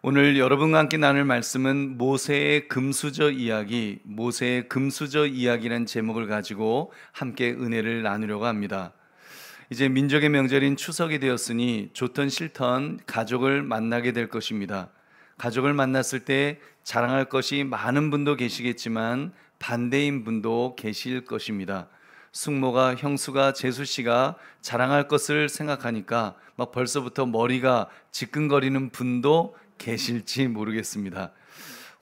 오늘 여러분과 함께 나눌 말씀은 모세의 금수저 이야기, 모세의 금수저 이야기라는 제목을 가지고 함께 은혜를 나누려고 합니다. 이제 민족의 명절인 추석이 되었으니 좋든 싫든 가족을 만나게 될 것입니다. 가족을 만났을 때 자랑할 것이 많은 분도 계시겠지만 반대인 분도 계실 것입니다. 숙모가, 형수가, 재수씨가 자랑할 것을 생각하니까 막 벌써부터 머리가 지끈거리는 분도 계실지 모르겠습니다.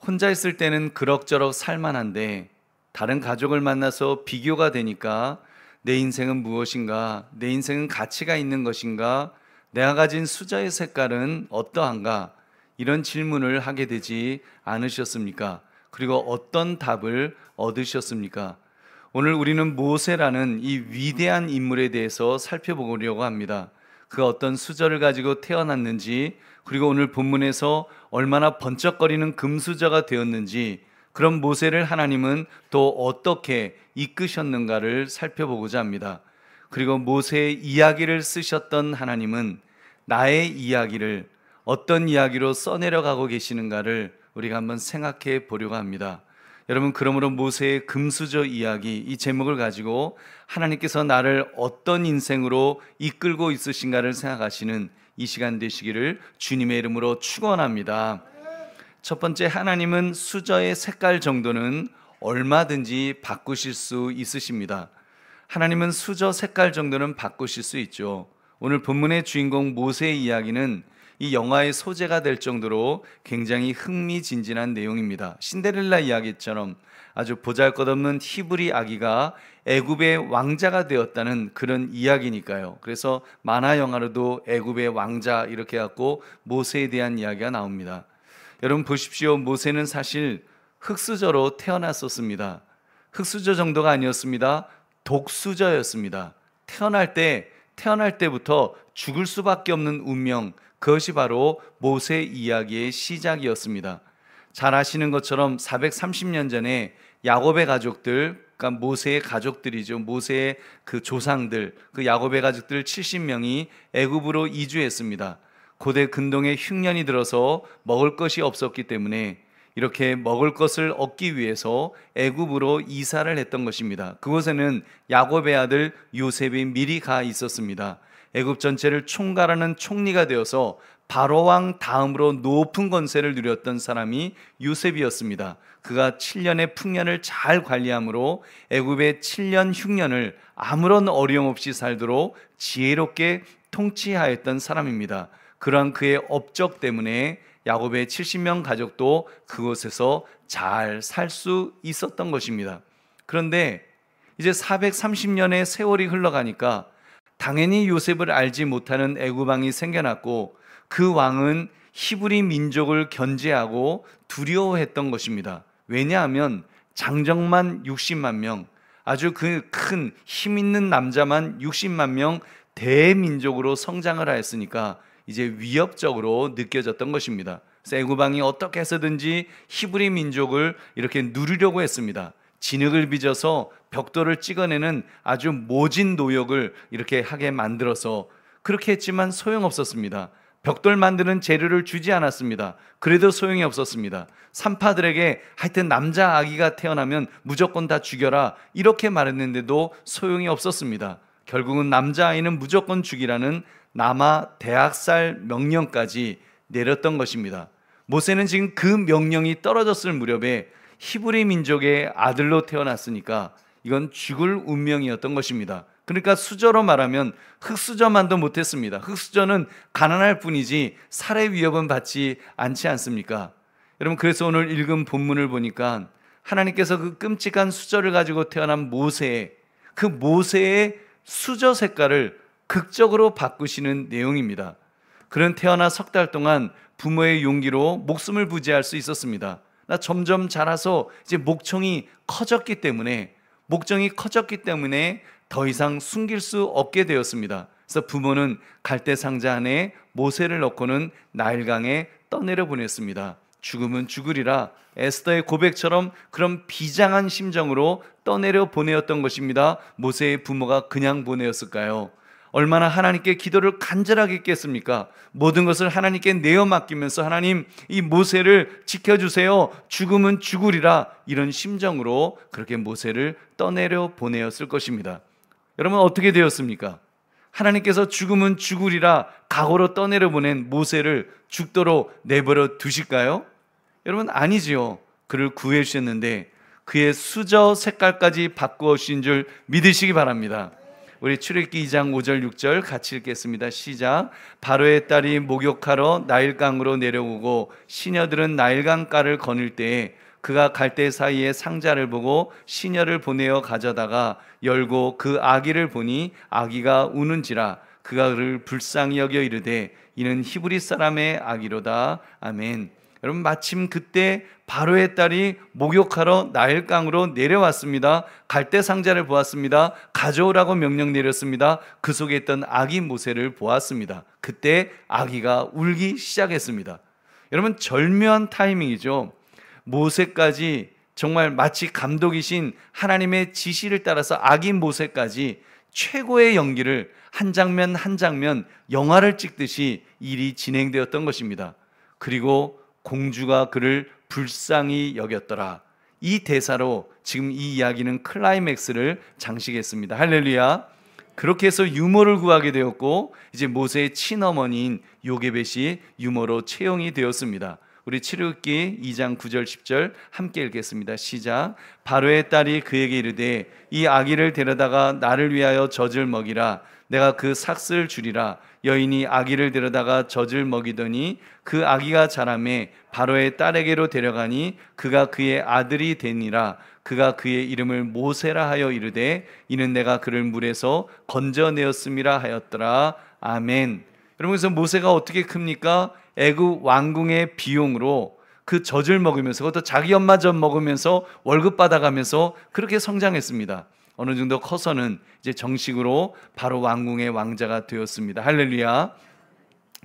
혼자 있을 때는 그럭저럭 살만한데 다른 가족을 만나서 비교가 되니까 내 인생은 무엇인가? 내 인생은 가치가 있는 것인가? 내가 가진 수저의 색깔은 어떠한가? 이런 질문을 하게 되지 않으셨습니까? 그리고 어떤 답을 얻으셨습니까? 오늘 우리는 모세라는 이 위대한 인물에 대해서 살펴보려고 합니다. 그 어떤 수저를 가지고 태어났는지, 그리고 오늘 본문에서 얼마나 번쩍거리는 금수저가 되었는지, 그런 모세를 하나님은 또 어떻게 이끄셨는가를 살펴보고자 합니다. 그리고 모세의 이야기를 쓰셨던 하나님은 나의 이야기를 어떤 이야기로 써내려가고 계시는가를 우리가 한번 생각해 보려고 합니다. 여러분, 그러므로 모세의 금수저 이야기, 이 제목을 가지고 하나님께서 나를 어떤 인생으로 이끌고 있으신가를 생각하시는 이 시간 되시기를 주님의 이름으로 축원합니다. 첫 번째, 하나님은 수저의 색깔 정도는 얼마든지 바꾸실 수 있으십니다. 하나님은 수저 색깔 정도는 바꾸실 수 있죠. 오늘 본문의 주인공 모세의 이야기는 이 영화의 소재가 될 정도로 굉장히 흥미진진한 내용입니다. 신데렐라 이야기처럼 아주 보잘것없는 히브리 아기가 애굽의 왕자가 되었다는 그런 이야기니까요. 그래서 만화 영화로도 애굽의 왕자 이렇게 갖고 모세에 대한 이야기가 나옵니다. 여러분 보십시오. 모세는 사실 흙수저로 태어났었습니다. 흙수저 정도가 아니었습니다. 독수저였습니다. 태어날 때부터 죽을 수밖에 없는 운명, 그것이 바로 모세 이야기의 시작이었습니다. 잘 아시는 것처럼 430년 전에 야곱의 가족들, 그러니까 모세의 가족들이죠. 모세의 그 조상들, 그 야곱의 가족들 70명이 애굽으로 이주했습니다. 고대 근동에 흉년이 들어서 먹을 것이 없었기 때문에 이렇게 먹을 것을 얻기 위해서 애굽으로 이사를 했던 것입니다. 그곳에는 야곱의 아들 요셉이 미리 가 있었습니다. 애굽 전체를 총괄하는 총리가 되어서 바로 왕 다음으로 높은 권세를 누렸던 사람이 요셉이었습니다. 그가 7년의 풍년을 잘 관리함으로 애굽의 7년 흉년을 아무런 어려움 없이 살도록 지혜롭게 통치하였던 사람입니다. 그러한 그의 업적 때문에 야곱의 70명 가족도 그곳에서 잘 살 수 있었던 것입니다. 그런데 이제 430년의 세월이 흘러가니까 당연히 요셉을 알지 못하는 애굽 왕이 생겨났고, 그 왕은 히브리 민족을 견제하고 두려워했던 것입니다. 왜냐하면 장정만 60만 명, 아주 그 큰 힘 있는 남자만 60만 명 대민족으로 성장을 하였으니까 이제 위협적으로 느껴졌던 것입니다. 그래서 애굽 왕이 어떻게 해서든지 히브리 민족을 이렇게 누르려고 했습니다. 진흙을 빚어서 벽돌을 찍어내는 아주 모진 노역을 이렇게 하게 만들어서 그렇게 했지만 소용없었습니다. 벽돌 만드는 재료를 주지 않았습니다. 그래도 소용이 없었습니다. 산파들에게 하여튼 남자 아기가 태어나면 무조건 다 죽여라 이렇게 말했는데도 소용이 없었습니다. 결국은 남자아이는 무조건 죽이라는 남아 대학살 명령까지 내렸던 것입니다. 모세는 지금 그 명령이 떨어졌을 무렵에 히브리 민족의 아들로 태어났으니까 이건 죽을 운명이었던 것입니다. 그러니까 수저로 말하면 흙수저만도 못했습니다. 흙수저는 가난할 뿐이지 살해 위협은 받지 않지 않습니까? 여러분, 그래서 오늘 읽은 본문을 보니까 하나님께서 그 끔찍한 수저를 가지고 태어난 그 모세의 수저 색깔을 극적으로 바꾸시는 내용입니다. 그는 태어나 석 달 동안 부모의 용기로 목숨을 부지할 수 있었습니다. 나 점점 자라서 이제 목청이 커졌기 때문에 더 이상 숨길 수 없게 되었습니다. 그래서 부모는 갈대 상자 안에 모세를 넣고는 나일강에 떠내려 보냈습니다. 죽으면 죽으리라, 에스더의 고백처럼 그런 비장한 심정으로 떠내려 보내었던 것입니다. 모세의 부모가 그냥 보내었을까요? 얼마나 하나님께 기도를 간절하게 했겠습니까? 모든 것을 하나님께 내어 맡기면서 하나님, 이 모세를 지켜주세요. 죽으면 죽으리라. 이런 심정으로 그렇게 모세를 떠내려 보내었을 것입니다. 여러분, 어떻게 되었습니까? 하나님께서 죽으면 죽으리라 각오로 떠내려 보낸 모세를 죽도록 내버려 두실까요? 여러분, 아니지요. 그를 구해 주셨는데 그의 수저 색깔까지 바꾸어 주신 줄 믿으시기 바랍니다. 우리 출애굽기 2장 5절 6절 같이 읽겠습니다. 시작. 바로의 딸이 목욕하러 나일강으로 내려오고 시녀들은 나일강가를 거닐 때에 그가 갈대 사이에 상자를 보고 시녀를 보내어 가져다가 열고 그 아기를 보니 아기가 우는지라 그가 그를 불쌍히 여겨 이르되 이는 히브리 사람의 아기로다. 아멘. 여러분, 마침 그때 바로의 딸이 목욕하러 나일강으로 내려왔습니다. 갈대 상자를 보았습니다. 가져오라고 명령 내렸습니다. 그 속에 있던 아기 모세를 보았습니다. 그때 아기가 울기 시작했습니다. 여러분, 절묘한 타이밍이죠. 모세까지 정말 마치 감독이신 하나님의 지시를 따라서 아기 모세까지 최고의 연기를 한 장면 한 장면 영화를 찍듯이 일이 진행되었던 것입니다. 그리고 공주가 그를 불쌍히 여겼더라. 이 대사로 지금 이 이야기는 클라이맥스를 장식했습니다. 할렐루야. 그렇게 해서 유모를 구하게 되었고 이제 모세의 친어머니인 요게벳이 유모로 채용이 되었습니다. 우리 출애굽기 2장 9절 10절 함께 읽겠습니다. 시작. 바로의 딸이 그에게 이르되 이 아기를 데려다가 나를 위하여 젖을 먹이라. 내가 그 삭슬 주리라. 여인이 아기를 데려다가 젖을 먹이더니 그 아기가 자라매 바로의 딸에게로 데려가니 그가 그의 아들이 되니라. 그가 그의 이름을 모세라 하여 이르되 이는 내가 그를 물에서 건져내었음이라 하였더라. 아멘. 여러분, 그래서 모세가 어떻게 큽니까? 애굽 왕궁의 비용으로 그 젖을 먹으면서, 그것도 자기 엄마 젖 먹으면서 월급 받아가면서 그렇게 성장했습니다. 어느 정도 커서는 이제 정식으로 바로 왕궁의 왕자가 되었습니다. 할렐루야.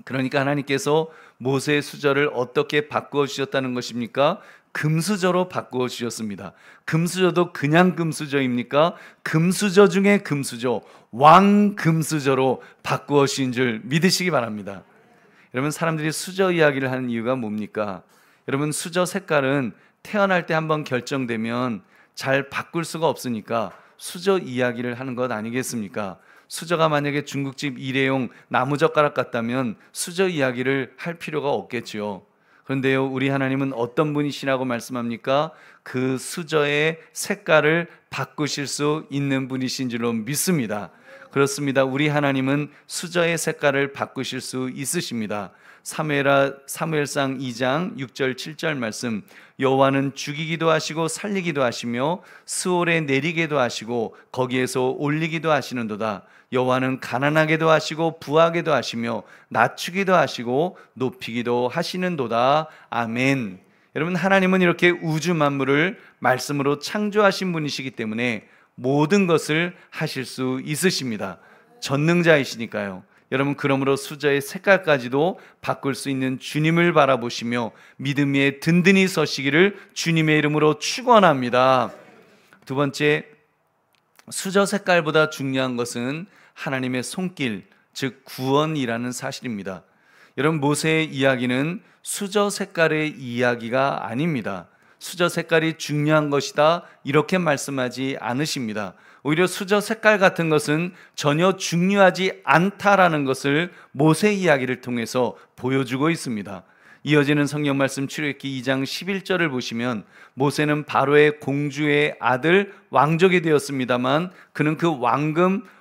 그러니까 하나님께서 모세의 수저를 어떻게 바꾸어 주셨다는 것입니까? 금수저로 바꾸어 주셨습니다. 금수저도 그냥 금수저입니까? 금수저 중에 금수저, 왕금수저로 바꾸어 주신 줄 믿으시기 바랍니다. 여러분, 사람들이 수저 이야기를 하는 이유가 뭡니까? 여러분, 수저 색깔은 태어날 때 한번 결정되면 잘 바꿀 수가 없으니까 수저 이야기를 하는 것 아니겠습니까? 수저가 만약에 중국집 일회용 나무젓가락 같다면 수저 이야기를 할 필요가 없겠지요. 그런데요, 우리 하나님은 어떤 분이시라고 말씀합니까? 그 수저의 색깔을 바꾸실 수 있는 분이신 줄로 믿습니다. 그렇습니다. 우리 하나님은 수저의 색깔을 바꾸실 수 있으십니다. 사무엘상 2장 6절 7절 말씀. 여호와는 죽이기도 하시고 살리기도 하시며 스올에 내리게도 하시고 거기에서 올리기도 하시는도다. 여호와는 가난하게도 하시고 부하게도 하시며 낮추기도 하시고 높이기도 하시는도다. 아멘. 여러분, 하나님은 이렇게 우주 만물을 말씀으로 창조하신 분이시기 때문에 모든 것을 하실 수 있으십니다. 전능자이시니까요. 여러분, 그러므로 수저의 색깔까지도 바꿀 수 있는 주님을 바라보시며 믿음 위에 든든히 서시기를 주님의 이름으로 축원합니다. 두 번째, 수저 색깔보다 중요한 것은 하나님의 손길, 즉 구원이라는 사실입니다. 여러분, 모세의 이야기는 수저 색깔의 이야기가 아닙니다. 수저 색깔이 중요한 것이다 이렇게 말씀하지 않으십니다. 오히려 수저 색깔 같은 것은 전혀 중요하지 않다라는 것을 모세 이야기를 통해서 보여주고 있습니다. 이어지는 성경 말씀 출애굽기 2장 11절을 보시면 모세는 바로의 공주의 아들 왕족이 되었습니다만 그는 그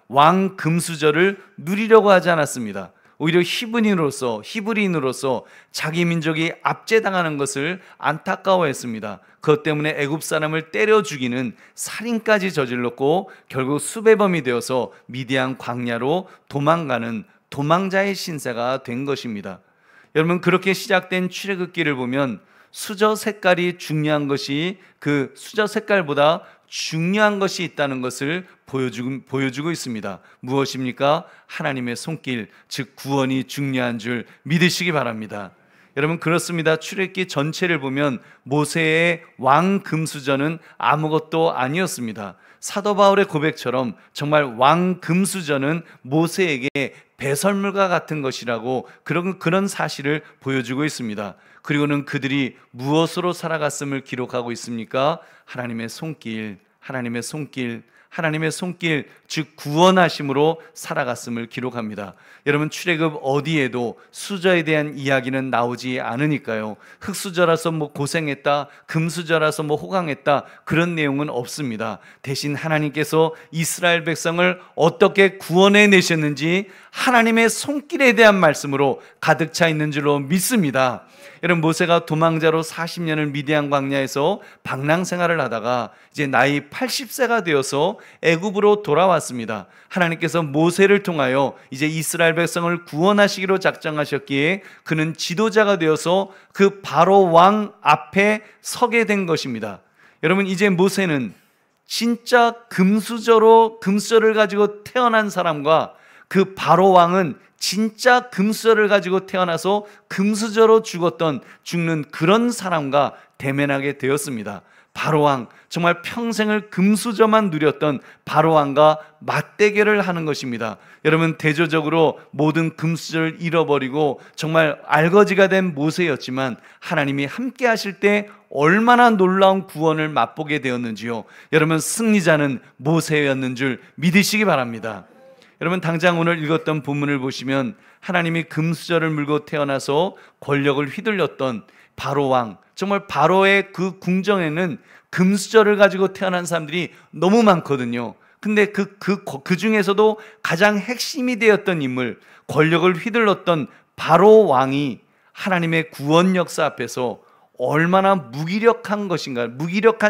왕금수저를 누리려고 하지 않았습니다. 오히려 히브리인으로서 자기 민족이 압제당하는 것을 안타까워했습니다. 그것 때문에 애굽 사람을 때려 죽이는 살인까지 저질렀고 결국 수배범이 되어서 미디안 광야로 도망가는 도망자의 신세가 된 것입니다. 여러분, 그렇게 시작된 출애굽기를 보면 수저 색깔이 중요한 것이 그 수저 색깔보다 중요한 것이 있다는 것을 보여주고 있습니다. 무엇입니까? 하나님의 손길, 즉 구원이 중요한 줄 믿으시기 바랍니다. 여러분 그렇습니다. 출애굽기 전체를 보면 모세의 왕 금수저는 아무것도 아니었습니다. 사도 바울의 고백처럼 정말 왕 금수저는 모세에게 배설물과 같은 것이라고 그런 사실을 보여주고 있습니다. 그리고는 그들이 무엇으로 살아갔음을 기록하고 있습니까? 하나님의 손길, 하나님의 손길, 하나님의 손길, 즉 구원하심으로 살아갔음을 기록합니다. 여러분 출애굽 어디에도 수저에 대한 이야기는 나오지 않으니까요. 흙수저라서 뭐 고생했다, 금수저라서 뭐 호강했다, 그런 내용은 없습니다. 대신 하나님께서 이스라엘 백성을 어떻게 구원해 내셨는지 하나님의 손길에 대한 말씀으로 가득 차 있는 줄로 믿습니다. 여러분 모세가 도망자로 40년을 미디안 광야에서 방랑 생활을 하다가 이제 나이 80세가 되어서 애굽으로 돌아왔습니다. 하나님께서 모세를 통하여 이제 이스라엘 백성을 구원하시기로 작정하셨기에 그는 지도자가 되어서 그 바로 왕 앞에 서게 된 것입니다. 여러분 이제 모세는 진짜 금수저를 가지고 태어난 사람과 그 바로 왕은 진짜 금수저를 가지고 태어나서 금수저로 죽는 그런 사람과 대면하게 되었습니다. 바로왕, 정말 평생을 금수저만 누렸던 바로왕과 맞대결을 하는 것입니다. 여러분 대조적으로 모든 금수저를 잃어버리고 정말 알거지가 된 모세였지만 하나님이 함께 하실 때 얼마나 놀라운 구원을 맛보게 되었는지요. 여러분 승리자는 모세였는 줄 믿으시기 바랍니다. 여러분 당장 오늘 읽었던 본문을 보시면 하나님이 금수저를 물고 태어나서 권력을 휘둘렸던 바로왕, 정말 바로의 그 궁정에는 금수저를 가지고 태어난 사람들이 너무 많거든요. 근데 그 중에서도 가장 핵심이 되었던 인물, 권력을 휘둘렀던 바로왕이 하나님의 구원 역사 앞에서 얼마나 무기력한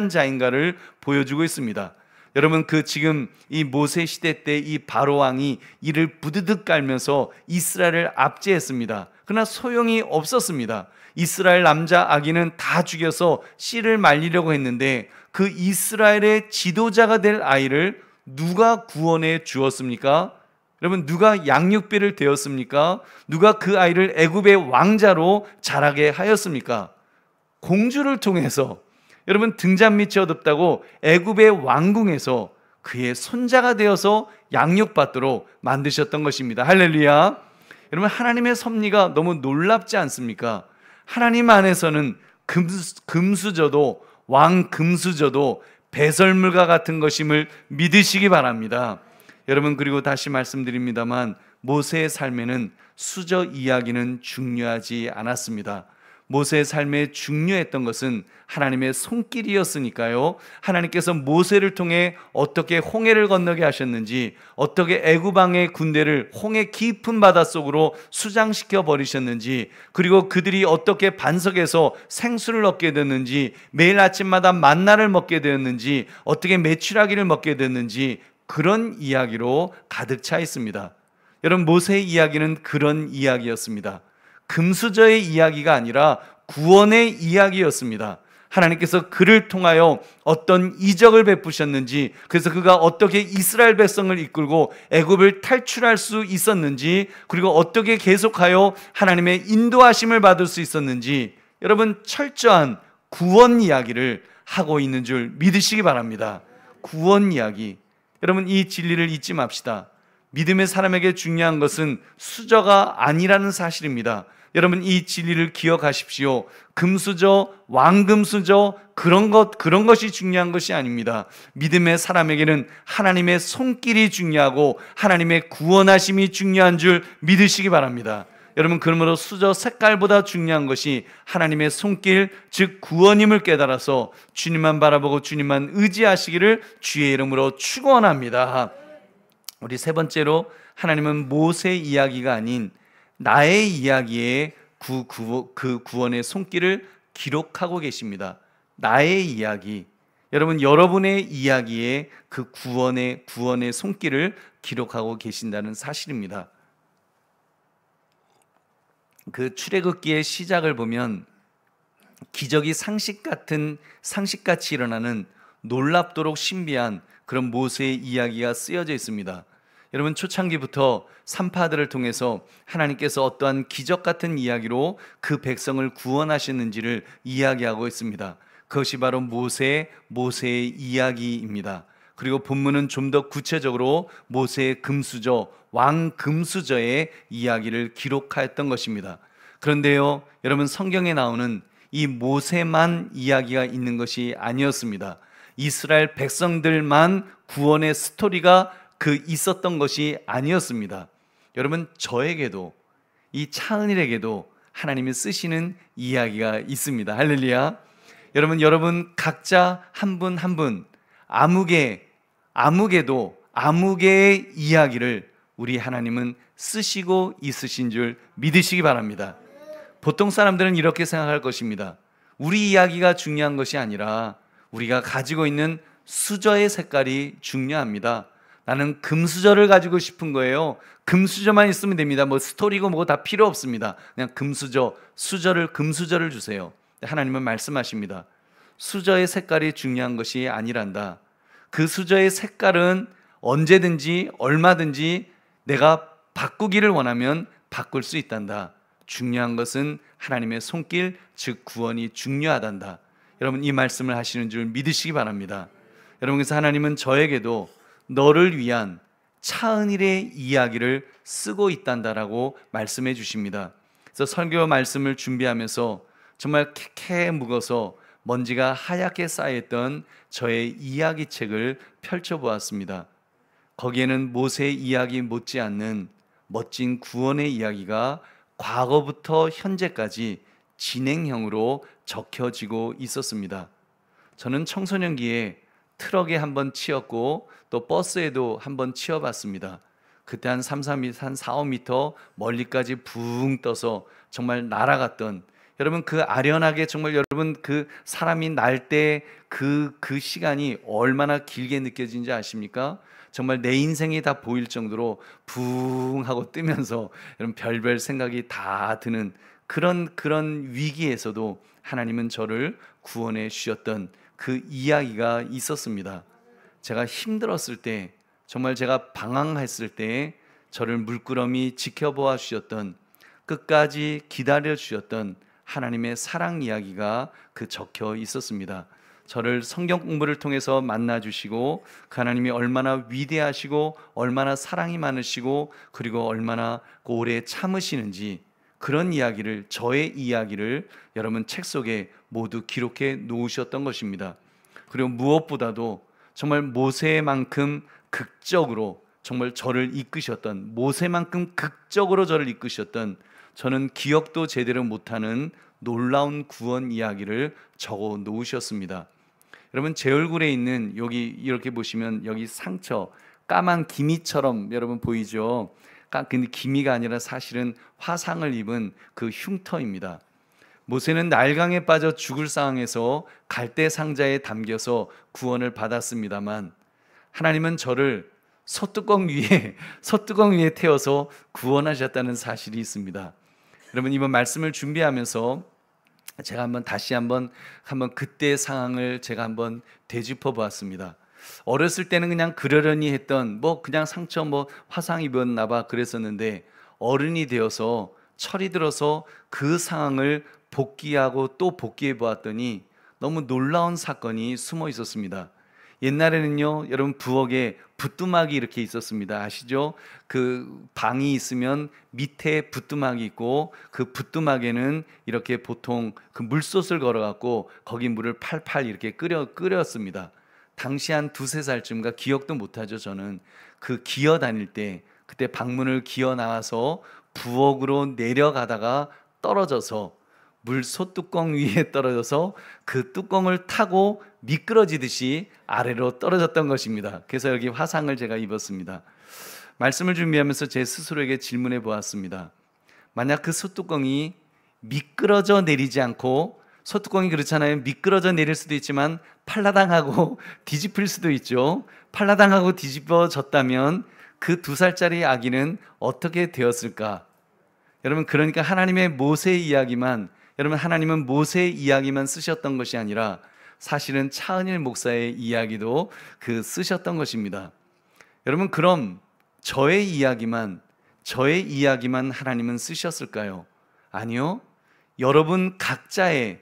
자인가를 보여주고 있습니다. 여러분 지금 이 모세 시대 때 이 바로왕이 이를 부드득 깔면서 이스라엘을 압제했습니다. 그러나 소용이 없었습니다. 이스라엘 남자 아기는 다 죽여서 씨를 말리려고 했는데 그 이스라엘의 지도자가 될 아이를 누가 구원해 주었습니까? 여러분 누가 양육비를 대었습니까? 누가 그 아이를 애굽의 왕자로 자라게 하였습니까? 공주를 통해서, 여러분 등잔 밑이 어둡다고 애굽의 왕궁에서 그의 손자가 되어서 양육받도록 만드셨던 것입니다. 할렐루야. 여러분 하나님의 섭리가 너무 놀랍지 않습니까? 하나님 안에서는 금수저도 왕 금수저도 배설물과 같은 것임을 믿으시기 바랍니다. 여러분 그리고 다시 말씀드립니다만 모세의 삶에는 수저 이야기는 중요하지 않았습니다. 모세의 삶에 중요했던 것은 하나님의 손길이었으니까요. 하나님께서 모세를 통해 어떻게 홍해를 건너게 하셨는지, 어떻게 애굽 왕의 군대를 홍해 깊은 바닷속으로 수장시켜 버리셨는지, 그리고 그들이 어떻게 반석에서 생수를 얻게 됐는지, 매일 아침마다 만나를 먹게 되었는지, 어떻게 메추라기를 먹게 됐는지, 그런 이야기로 가득 차 있습니다. 여러분 모세의 이야기는 그런 이야기였습니다. 금수저의 이야기가 아니라 구원의 이야기였습니다. 하나님께서 그를 통하여 어떤 이적을 베푸셨는지, 그래서 그가 어떻게 이스라엘 백성을 이끌고 애굽을 탈출할 수 있었는지, 그리고 어떻게 계속하여 하나님의 인도하심을 받을 수 있었는지, 여러분 철저한 구원 이야기를 하고 있는 줄 믿으시기 바랍니다. 구원 이야기. 여러분 이 진리를 잊지 맙시다. 믿음의 사람에게 중요한 것은 수저가 아니라는 사실입니다. 여러분 이 진리를 기억하십시오. 금수저, 왕금수저 그런 것이 중요한 것이 아닙니다. 믿음의 사람에게는 하나님의 손길이 중요하고 하나님의 구원하심이 중요한 줄 믿으시기 바랍니다. 여러분 그러므로 수저 색깔보다 중요한 것이 하나님의 손길, 즉 구원임을 깨달아서 주님만 바라보고 주님만 의지하시기를 주의 이름으로 축원합니다. 우리 세 번째로 하나님은 모세의 이야기가 아닌 나의 이야기에 그 구원의 손길을 기록하고 계십니다. 나의 이야기, 여러분 여러분의 이야기에 그 구원의 손길을 기록하고 계신다는 사실입니다. 그 출애굽기의 시작을 보면 기적이 상식같이 일어나는 놀랍도록 신비한 그런 모세의 이야기가 쓰여져 있습니다. 여러분, 초창기부터 산파들을 통해서 하나님께서 어떠한 기적 같은 이야기로 그 백성을 구원하셨는지를 이야기하고 있습니다. 그것이 바로 모세의 이야기입니다. 그리고 본문은 좀 더 구체적으로 모세의 금수저, 왕 금수저의 이야기를 기록하였던 것입니다. 그런데요, 여러분, 성경에 나오는 이 모세만 이야기가 있는 것이 아니었습니다. 이스라엘 백성들만 구원의 스토리가 있었던 것이 아니었습니다. 여러분, 저에게도, 이 차은일에게도 하나님이 쓰시는 이야기가 있습니다. 할렐루야. 여러분 각자 한 분 한 분 아무개의 이야기를 우리 하나님은 쓰시고 있으신 줄 믿으시기 바랍니다. 보통 사람들은 이렇게 생각할 것입니다. 우리 이야기가 중요한 것이 아니라 우리가 가지고 있는 수저의 색깔이 중요합니다. 나는 금수저를 가지고 싶은 거예요. 금수저만 있으면 됩니다. 뭐 스토리고 뭐고 다 필요 없습니다. 그냥 금수저를 주세요. 하나님은 말씀하십니다. 수저의 색깔이 중요한 것이 아니란다. 그 수저의 색깔은 언제든지 얼마든지 내가 바꾸기를 원하면 바꿀 수 있단다. 중요한 것은 하나님의 손길, 즉 구원이 중요하단다. 여러분, 이 말씀을 하시는 줄 믿으시기 바랍니다. 여러분, 그래서 하나님은 저에게도 너를 위한 차은일의 이야기를 쓰고 있단다라고 말씀해 주십니다. 그래서 설교 말씀을 준비하면서 정말 캐캐 묵어서 먼지가 하얗게 쌓여있던 저의 이야기책을 펼쳐보았습니다. 거기에는 모세의 이야기 못지않는 멋진 구원의 이야기가 과거부터 현재까지 진행형으로 적혀지고 있었습니다. 저는 청소년기에 트럭에 한번 치였고 또 버스에도 한번 치여봤습니다. 그때 한 4, 5m 멀리까지 붕 떠서 정말 날아갔던, 여러분, 그 아련하게 정말 여러분 그 사람이 날 때 그 시간이 얼마나 길게 느껴진지 아십니까? 정말 내 인생이 다 보일 정도로 붕 하고 뜨면서 여러분 별별 생각이 다 드는 그런 위기에서도 하나님은 저를 구원해 주셨던 그 이야기가 있었습니다. 제가 힘들었을 때, 정말 제가 방황했을 때 저를 물끄러미 지켜보아 주셨던, 끝까지 기다려 주셨던 하나님의 사랑 이야기가 적혀 있었습니다. 저를 성경 공부를 통해서 만나 주시고 그 하나님이 얼마나 위대하시고 얼마나 사랑이 많으시고 그리고 얼마나 오래 참으시는지, 그런 이야기를, 저의 이야기를 여러분 책 속에 모두 기록해 놓으셨던 것입니다. 그리고 무엇보다도 정말 모세만큼 극적으로 정말 저를 이끄셨던, 모세만큼 극적으로 저를 이끄셨던, 저는 기억도 제대로 못하는 놀라운 구원 이야기를 적어 놓으셨습니다. 여러분, 제 얼굴에 있는 여기 이렇게 보시면 여기 상처, 까만 기미처럼 여러분 보이죠? 근데 기미가 아니라 사실은 화상을 입은 그 흉터입니다. 모세는 날강에 빠져 죽을 상황에서 갈대 상자에 담겨서 구원을 받았습니다만 하나님은 저를 소뚜껑 위에 태워서 구원하셨다는 사실이 있습니다. 여러분, 이번 말씀을 준비하면서 제가 다시 한번 그때의 상황을 제가 한번 되짚어 보았습니다. 어렸을 때는 그냥 그러려니 했던 그냥 상처 화상 입었나 봐 그랬었는데, 어른이 되어서 철이 들어서 그 상황을 복기하고 또 복기해 보았더니 너무 놀라운 사건이 숨어 있었습니다. 옛날에는요, 여러분, 부엌에 부뚜막이 이렇게 있었습니다. 아시죠? 그 방이 있으면 밑에 부뚜막이 있고 그 부뚜막에는 이렇게 보통 그 물솥을 걸어갖고 거기 물을 팔팔 이렇게 끓였습니다. 당시 한 2-3살쯤가 기억도 못하죠. 저는 그 기어 다닐 때 그때 방문을 기어 나와서 부엌으로 내려가다가 떨어져서 물솥 뚜껑 위에 떨어져서 그 뚜껑을 타고 미끄러지듯이 아래로 떨어졌던 것입니다. 그래서 여기 화상을 제가 입었습니다. 말씀을 준비하면서 제 스스로에게 질문해 보았습니다. 만약 그 솥뚜껑이 미끄러져 내리지 않고, 솥뚜껑이 그렇잖아요. 미끄러져 내릴 수도 있지만 팔라당하고 뒤집힐 수도 있죠. 팔라당하고 뒤집어졌다면 그 2살짜리 아기는 어떻게 되었을까? 여러분, 그러니까 하나님은 모세의 이야기만 쓰셨던 것이 아니라 사실은 차은일 목사의 이야기도 쓰셨던 것입니다. 여러분, 그럼 저의 이야기만 하나님은 쓰셨을까요? 아니요. 여러분 각자의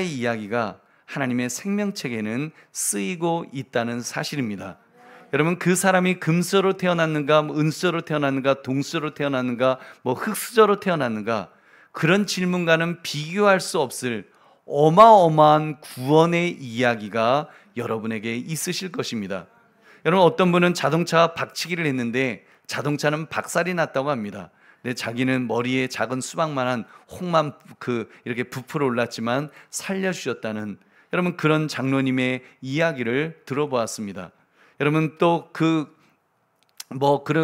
이야기가 하나님의 생명책에는 쓰이고 있다는 사실입니다. 여러분, 그 사람이 금수저로 태어났는가, 은수저로 태어났는가, 동수저로 태어났는가, 흙수저로 태어났는가, 그런 질문과는 비교할 수 없을 어마어마한 구원의 이야기가 여러분에게 있으실 것입니다. 여러분, 어떤 분은 자동차 박치기를 했는데 자동차는 박살이 났다고 합니다. 근데 자기는 머리에 작은 수박만한 홍만 이렇게 부풀어 올랐지만 살려주셨다는, 여러분, 그런 장로님의 이야기를 들어보았습니다. 여러분, 또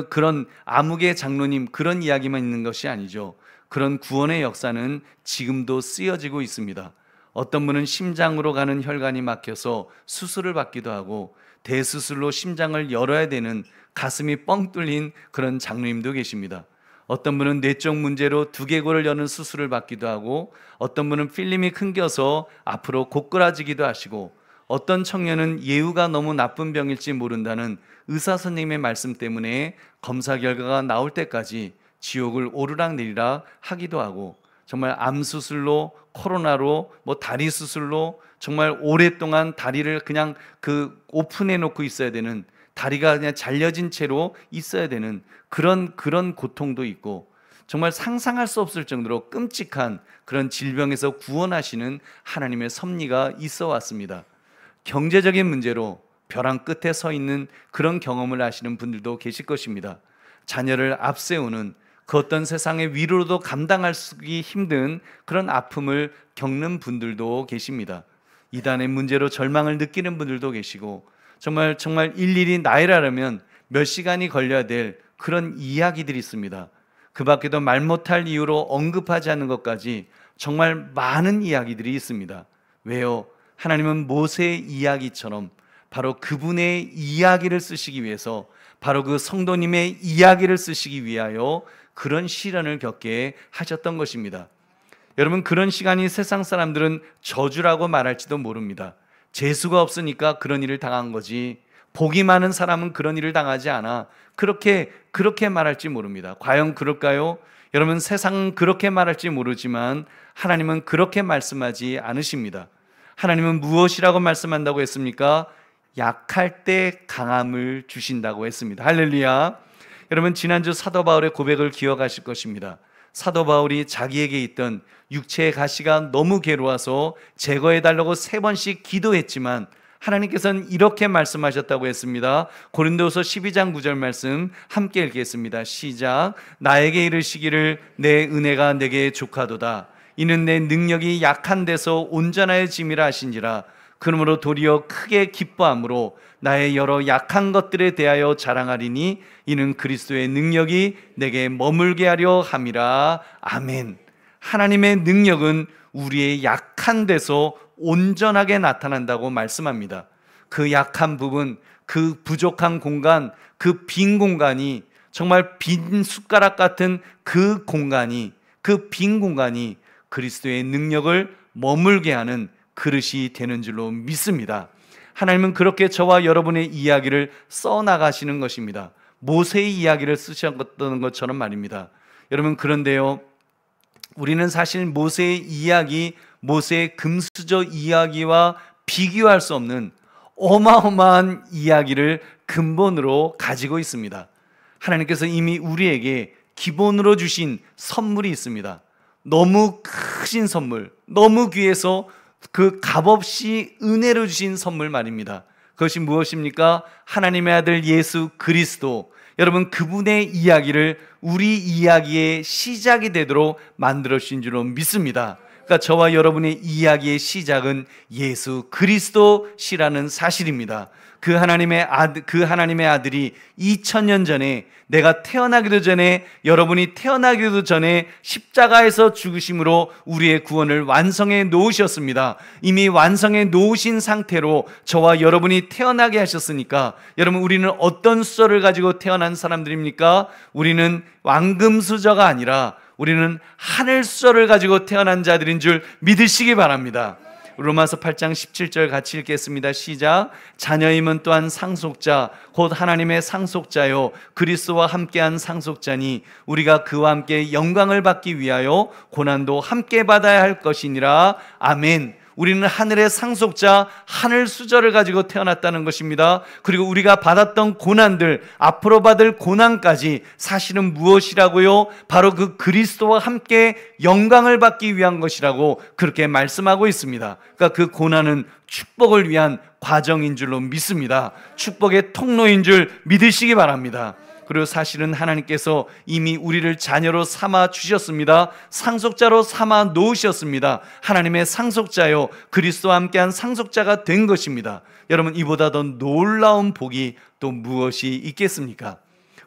그런 암흑의 장로님, 그런 이야기만 있는 것이 아니죠. 그런 구원의 역사는 지금도 쓰여지고 있습니다. 어떤 분은 심장으로 가는 혈관이 막혀서 수술을 받기도 하고, 대수술로 심장을 열어야 되는 가슴이 뻥 뚫린 그런 장로님도 계십니다. 어떤 분은 뇌쪽 문제로 두개골을 여는 수술을 받기도 하고, 어떤 분은 필름이 끊겨서 앞으로 고꾸라지기도 하시고, 어떤 청년은 예후가 너무 나쁜 병일지 모른다는 의사 선생님의 말씀 때문에 검사 결과가 나올 때까지 지옥을 오르락내리락 하기도 하고, 정말 암 수술로, 코로나로, 다리 수술로 정말 오랫동안 다리를 그냥 오픈해 놓고 있어야 되는, 다리가 그냥 잘려진 채로 있어야 되는 그런 고통도 있고, 정말 상상할 수 없을 정도로 끔찍한 그런 질병에서 구원하시는 하나님의 섭리가 있어 왔습니다. 경제적인 문제로 벼랑 끝에 서 있는 그런 경험을 하시는 분들도 계실 것입니다. 자녀를 앞세우는 그 어떤 세상의 위로도 감당하기 힘든 그런 아픔을 겪는 분들도 계십니다. 이단의 문제로 절망을 느끼는 분들도 계시고, 정말 일일이 나열하려면 몇 시간이 걸려야 될 그런 이야기들이 있습니다. 그 밖에도 말 못할 이유로 언급하지 않는 것까지 정말 많은 이야기들이 있습니다. 왜요? 하나님은 모세의 이야기처럼 바로 그분의 이야기를 쓰시기 위해서, 바로 그 성도님의 이야기를 쓰시기 위하여 그런 시련을 겪게 하셨던 것입니다. 여러분, 그런 시간이 세상 사람들은 저주라고 말할지도 모릅니다. 재수가 없으니까 그런 일을 당한 거지, 복이 많은 사람은 그런 일을 당하지 않아, 그렇게 말할지 모릅니다. 과연 그럴까요? 여러분, 세상은 그렇게 말할지 모르지만 하나님은 그렇게 말씀하지 않으십니다. 하나님은 무엇이라고 말씀한다고 했습니까? 약할 때 강함을 주신다고 했습니다. 할렐루야. 여러분, 지난주 사도 바울의 고백을 기억하실 것입니다. 사도 바울이 자기에게 있던 육체의 가시가 너무 괴로워서 제거해달라고 3번씩 기도했지만 하나님께서는 이렇게 말씀하셨다고 했습니다. 고린도서 12장 9절 말씀 함께 읽겠습니다. 시작. 나에게 이르시기를 내 은혜가 내게 족하도다. 이는 내 능력이 약한 데서 온전하여짐이라 하신지라. 그러므로 도리어 크게 기뻐함으로 나의 여러 약한 것들에 대하여 자랑하리니 이는 그리스도의 능력이 내게 머물게 하려 함이라. 아멘. 하나님의 능력은 우리의 약한 데서 온전하게 나타난다고 말씀합니다. 그 약한 부분, 그 부족한 공간, 그 빈 공간이, 정말 빈 숟가락 같은 그 공간이, 그 빈 공간이 그리스도의 능력을 머물게 하는 그릇이 되는 줄로 믿습니다. 하나님은 그렇게 저와 여러분의 이야기를 써나가시는 것입니다. 모세의 이야기를 쓰셨던 것처럼 말입니다. 여러분, 그런데요, 우리는 사실 모세의 이야기, 모세의 금수저 이야기와 비교할 수 없는 어마어마한 이야기를 근본으로 가지고 있습니다. 하나님께서 이미 우리에게 기본으로 주신 선물이 있습니다. 너무 크신 선물, 너무 귀해서 그 값없이 은혜로 주신 선물 말입니다. 그것이 무엇입니까? 하나님의 아들 예수 그리스도. 여러분, 그분의 이야기를 우리 이야기의 시작이 되도록 만들어 주신 줄로 믿습니다. 그러니까 저와 여러분의 이야기의 시작은 예수 그리스도시라는 사실입니다. 그 하나님의 아들이 2000년 전에, 내가 태어나기도 전에, 여러분이 태어나기도 전에 십자가에서 죽으심으로 우리의 구원을 완성해 놓으셨습니다. 이미 완성해 놓으신 상태로 저와 여러분이 태어나게 하셨으니까, 여러분, 우리는 어떤 수저를 가지고 태어난 사람들입니까? 우리는 왕금수저가 아니라 우리는 하늘 수저를 가지고 태어난 자들인 줄 믿으시기 바랍니다. 로마서 8장 17절 같이 읽겠습니다. 시작. 자녀임은 또한 상속자 곧 하나님의 상속자요 그리스도와 함께한 상속자니 우리가 그와 함께 영광을 받기 위하여 고난도 함께 받아야 할 것이니라. 아멘. 우리는 하늘의 상속자, 하늘 수저를 가지고 태어났다는 것입니다. 그리고 우리가 받았던 고난들, 앞으로 받을 고난까지 사실은 무엇이라고요? 바로 그 그리스도와 함께 영광을 받기 위한 것이라고 그렇게 말씀하고 있습니다. 그러니까 그 고난은 축복을 위한 과정인 줄로 믿습니다. 축복의 통로인 줄 믿으시기 바랍니다. 그리고 사실은 하나님께서 이미 우리를 자녀로 삼아 주셨습니다. 상속자로 삼아 놓으셨습니다. 하나님의 상속자요 그리스도와 함께한 상속자가 된 것입니다. 여러분, 이보다 더 놀라운 복이 또 무엇이 있겠습니까?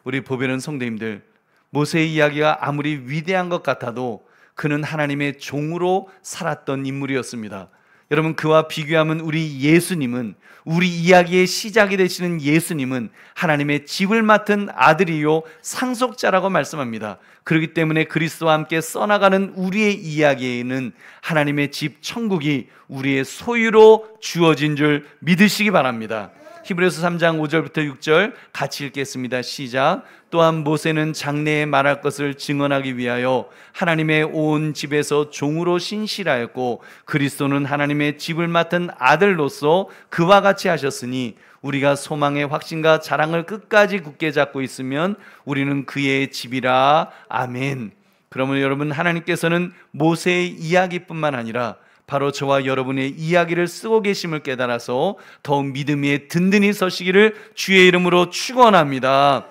우리 보배는 성도님들, 모세의 이야기가 아무리 위대한 것 같아도 그는 하나님의 종으로 살았던 인물이었습니다. 여러분, 그와 비교하면 우리 예수님은, 우리 이야기의 시작이 되시는 예수님은 하나님의 집을 맡은 아들이요 상속자라고 말씀합니다. 그렇기 때문에 그리스도와 함께 써나가는 우리의 이야기에는 하나님의 집 천국이 우리의 소유로 주어진 줄 믿으시기 바랍니다. 히브리서 3장 5절부터 6절 같이 읽겠습니다. 시작. 또한 모세는 장래에 말할 것을 증언하기 위하여 하나님의 온 집에서 종으로 신실하였고 그리스도는 하나님의 집을 맡은 아들로서 그와 같이 하셨으니 우리가 소망의 확신과 자랑을 끝까지 굳게 잡고 있으면 우리는 그의 집이라. 아멘. 그러면 여러분, 하나님께서는 모세의 이야기뿐만 아니라 바로 저와 여러분의 이야기를 쓰고 계심을 깨달아서 더욱 믿음 위에 든든히 서시기를 주의 이름으로 축원합니다.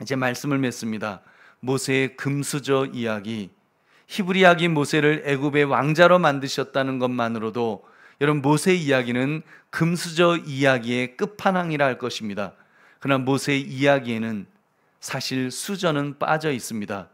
이제 말씀을 맺습니다. 모세의 금수저 이야기, 히브리학이 모세를 애굽의 왕자로 만드셨다는 것만으로도 여러분, 모세의 이야기는 금수저 이야기의 끝판왕이라 할 것입니다. 그러나 모세의 이야기에는 사실 수저는 빠져 있습니다.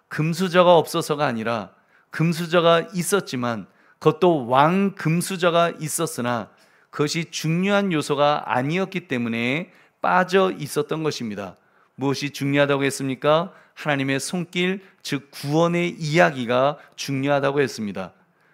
금수저가 없어서가 아니라 금수저가 있었지만 그것도 왕 금수저가 있었으나 그것이 중요한 요소가 아니었기 때문에 빠져 있었던 것입니다. 무엇이 중요하다고 했습니까? 하나님의 손길, 즉 구원의 이야기가 중요하다고 했습니다.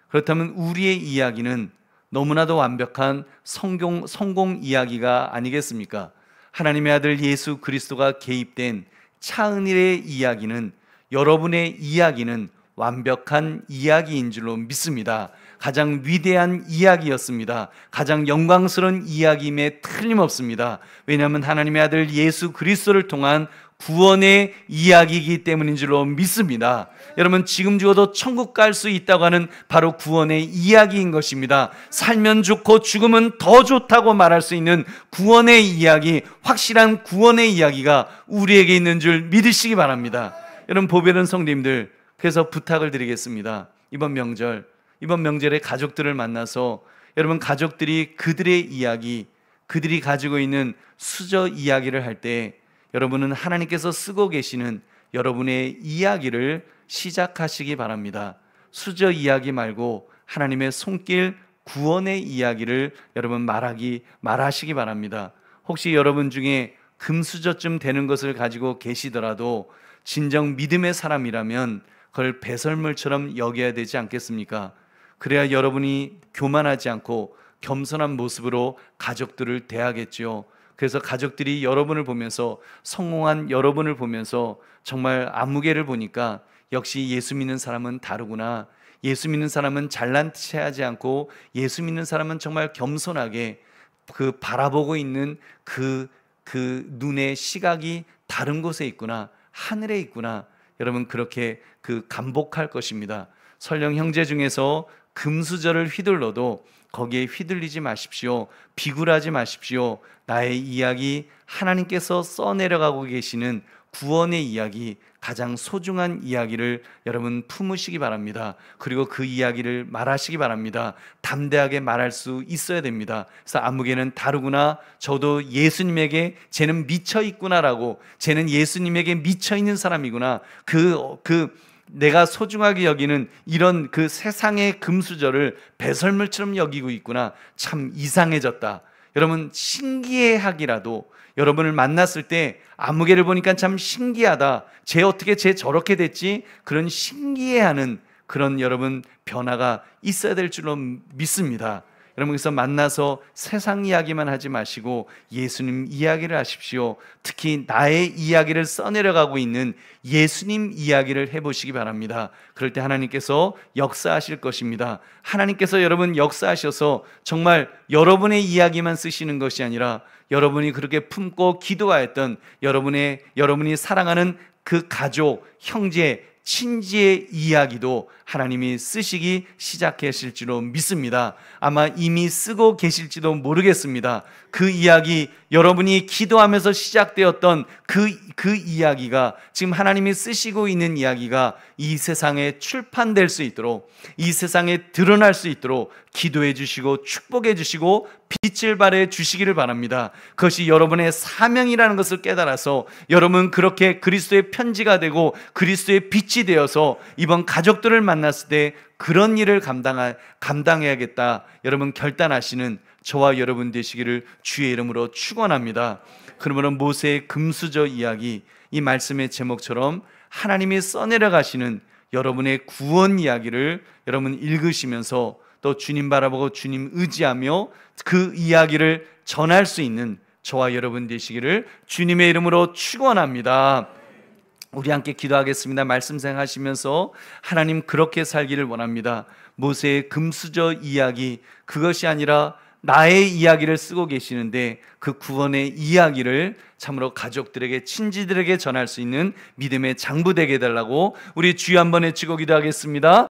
그렇다면 우리의 이야기는 너무나도 완벽한 성공 이야기가 아니겠습니까? 하나님의 아들 예수 그리스도가 개입된 차은일의 이야기는, 여러분의 이야기는 완벽한 이야기인 줄로 믿습니다. 가장 위대한 이야기였습니다. 가장 영광스러운 이야기임에 틀림없습니다. 왜냐하면 하나님의 아들 예수 그리스도를 통한 구원의 이야기이기 때문인 줄로 믿습니다. 여러분, 지금 죽어도 천국 갈 수 있다고 하는 바로 구원의 이야기인 것입니다. 살면 좋고 죽으면 더 좋다고 말할 수 있는 구원의 이야기, 확실한 구원의 이야기가 우리에게 있는 줄 믿으시기 바랍니다. 여러분, 보배는 성도님들, 그래서 부탁을 드리겠습니다. 이번 명절에 가족들을 만나서 여러분, 가족들이 그들의 이야기, 그들이 가지고 있는 수저 이야기를 할 때 여러분은 하나님께서 쓰고 계시는 여러분의 이야기를 시작하시기 바랍니다. 수저 이야기 말고 하나님의 손길, 구원의 이야기를 여러분 말하시기 바랍니다. 혹시 여러분 중에 금수저쯤 되는 것을 가지고 계시더라도 진정 믿음의 사람이라면 그걸 배설물처럼 여겨야 되지 않겠습니까? 그래야 여러분이 교만하지 않고 겸손한 모습으로 가족들을 대하겠죠. 그래서 가족들이 여러분을 보면서, 성공한 여러분을 보면서 정말 안무개를 보니까 역시 예수 믿는 사람은 다르구나, 예수 믿는 사람은 잘난 체하지 않고 예수 믿는 사람은 정말 겸손하게 그 바라보고 있는 그 눈의 시각이 다른 곳에 있구나, 하늘에 있구나, 여러분 그렇게 감복할 것입니다. 설령 형제 중에서 금수저를 휘둘러도 거기에 휘둘리지 마십시오. 비굴하지 마십시오. 나의 이야기, 하나님께서 써내려가고 계시는 구원의 이야기, 가장 소중한 이야기를 여러분 품으시기 바랍니다. 그리고 그 이야기를 말하시기 바랍니다. 담대하게 말할 수 있어야 됩니다. 그래서 안무개는 다르구나, 저도 예수님에게 쟤는 미쳐 있구나라고, 쟤는 예수님에게 미쳐 있는 사람이구나, 내가 소중하게 여기는 이런 그 세상의 금수저를 배설물처럼 여기고 있구나, 참 이상해졌다. 여러분, 신기해하기라도 여러분을 만났을 때 안무개를 보니까 참 신기하다, 쟤 어떻게 쟤 저렇게 됐지, 그런 신기해하는 그런 여러분 변화가 있어야 될 줄로 믿습니다. 여러분, 그래서 만나서 세상 이야기만 하지 마시고 예수님 이야기를 하십시오. 특히 나의 이야기를 써내려가고 있는 예수님 이야기를 해보시기 바랍니다. 그럴 때 하나님께서 역사하실 것입니다. 하나님께서 여러분 역사하셔서 정말 여러분의 이야기만 쓰시는 것이 아니라 여러분이 그렇게 품고 기도하였던 여러분이 사랑하는 그 가족, 형제, 친지의 이야기도 하나님이 쓰시기 시작하실 줄로 믿습니다. 아마 이미 쓰고 계실지도 모르겠습니다. 그 이야기, 여러분이 기도하면서 시작되었던 그 이야기가 지금 하나님이 쓰시고 있는 이야기가 이 세상에 출판될 수 있도록, 이 세상에 드러날 수 있도록 기도해 주시고 축복해 주시고 빛을 발해 주시기를 바랍니다. 그것이 여러분의 사명이라는 것을 깨달아서 여러분 그렇게 그리스도의 편지가 되고 그리스도의 빛이 되어서 이번 가족들을 만났을 때 그런 일을 감당해야겠다 여러분 결단하시는 저와 여러분 되시기를 주의 이름으로 축원합니다. 그러므로 모세의 금수저 이야기, 이 말씀의 제목처럼 하나님이 써내려 가시는 여러분의 구원 이야기를 여러분 읽으시면서 또 주님 바라보고 주님 의지하며 그 이야기를 전할 수 있는 저와 여러분 되시기를 주님의 이름으로 축원합니다. 우리 함께 기도하겠습니다. 말씀 생각하시면서 하나님 그렇게 살기를 원합니다. 모세의 금수저 이야기, 그것이 아니라 나의 이야기를 쓰고 계시는데 그 구원의 이야기를 참으로 가족들에게, 친지들에게 전할 수 있는 믿음의 장부 되게 해달라고 우리 주여 한번 외치고 기도하겠습니다.